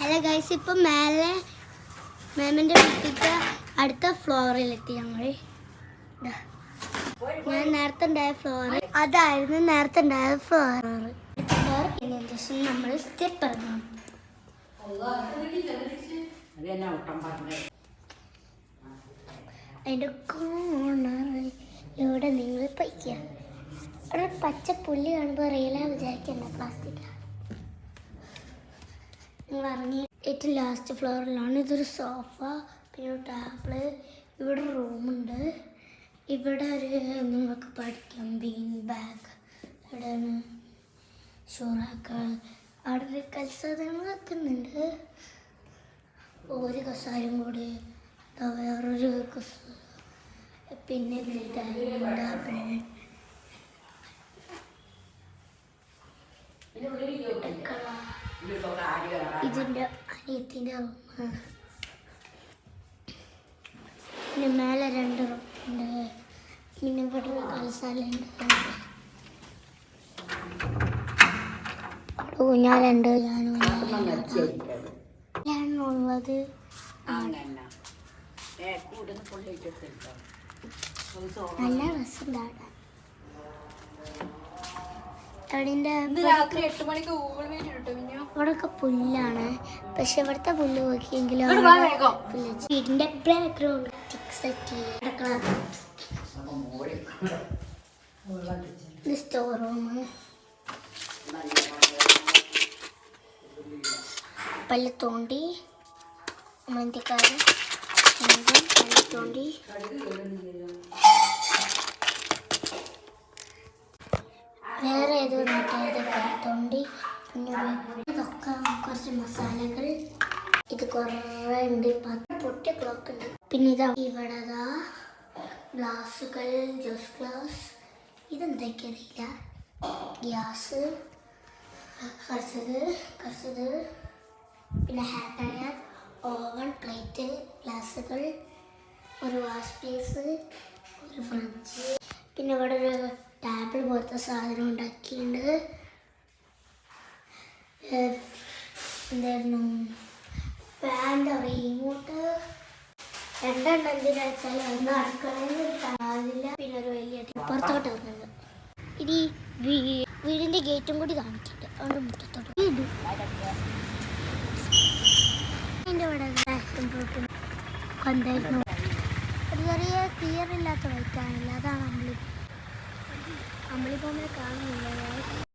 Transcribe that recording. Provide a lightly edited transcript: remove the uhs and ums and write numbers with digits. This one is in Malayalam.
ഹലോ ഗൈസ്, ഇപ്പം മേലെ മാമിൻ്റെ വീട്ടിലത്തെ അടുത്ത ഫ്ലോറിലെത്തി ഞങ്ങൾ. ഞാൻ നേരത്തെ ഉണ്ടായ ഫ്ലോർ അതായിരുന്നു. നേരത്തെ ഉണ്ടായ ഫ്ലോർ ശേഷം നമ്മൾ സ്റ്റെപ്പ് ഇറങ്ങണം. അതിൻ്റെ കോണറിലൂടെ നിങ്ങൾ പയ്ക്കുക. ഒരു പച്ച പുല്ല് കാണുമ്പോൾ റിയലാ വിചാരിക്കണ്ട, പ്ലാസ്റ്റിക്. നിങ്ങൾ ഇറങ്ങി ഏറ്റവും ലാസ്റ്റ് ഫ്ലോറിലാണ്. ഇതൊരു സോഫ, പിന്നെ ഒരു ടേബിള്, ഇവിടെ റൂമുണ്ട്. ഇവിടെ ഒരു നിങ്ങൾക്ക് പഠിക്കാം ബീൻ ബാഗ്, ഇവിടെയാണ് ഷൂറാക്കൾ, അവിടെ ഒരു കൽസാധനങ്ങളൊക്കെ ഉണ്ട്. ഒരു കസാരം കൂടി, വേറൊരു പിന്നെ ഇതിൻ്റെ അനിയത്തിൻ്റെ റൂം. പിന്നെ മേലെ 2 റൂമുണ്ട്. പിന്നെ ഇവിടെ ഒരു കൽസാലുണ്ട്, അവിടെ ഊഞ്ഞാലുണ്ട്. ഞാനുള്ളത് നല്ല രസമുണ്ടാണ്. ഇവിടൊക്കെ പുല്ലാണ്, പക്ഷെ ഇവിടുത്തെ പുല്ല് നോക്കിയെങ്കിലും വീടിന്റെ ബാക്ക്ഗ്രൗണ്ട് സ്റ്റോർ റൂം, പല്ല് തോണ്ടി മന്തിക്കാര് പല്ല് തോണ്ടി. വേറെ ഏതോ നാട്ടുകാരുടെ പല്ല്. പിന്നെ ഇതൊക്കെ കുറച്ച് മസാലകൾ. ഇത് കുറേ ഉണ്ട്, പൊട്ടിയ ക്ലോക്ക് ഉണ്ട്. പിന്നെ ഇതാ ഇവിടെ ഗ്ലാസുകൾ, ജ്യൂസ് ഗ്ലാസ്, ഇതെന്തൊക്കെയറിയില്ല, ഗ്യാസ്, കർസത്, പിന്നെ ഹെയർ ഡ്രയർ, ഓവൻ, പ്ലേറ്റ്, ഗ്ലാസുകൾ, ഒരു വാഷ് ബേസ്, ഒരു ഫ്രിഡ്ജ്. പിന്നെ ഇവിടെ ഒരു ടേബിൾ പോലത്തെ സാധനം ഉണ്ടാക്കിയിട്ടുണ്ട്. എന്തായിരുന്നു, ഫാൻ്റെ റിമോട്ട്. 2 എന്തിനാ വെച്ചാൽ ഒന്ന് അടുക്കളയിൽ താഴില്ല. പിന്നെ ഒരു വലിയ പുറത്തോട്ട് വരുന്നുണ്ട്. ഇനി വീടിൻ്റെ ഗേറ്റും കൂടി കാണിച്ചിട്ട് അതുകൊണ്ട് മുറ്റത്തോട്ട് വീടും. അതിൻ്റെ ഇവിടെ കൊണ്ടായിരുന്നു. ഒരു ചെറിയ ക്ലിയർ ഇല്ലാത്ത വൈറ്റാണില്ല, അതാണ് അമ്പിളി പോകുമ്പോൾ കാണുന്നില്ല.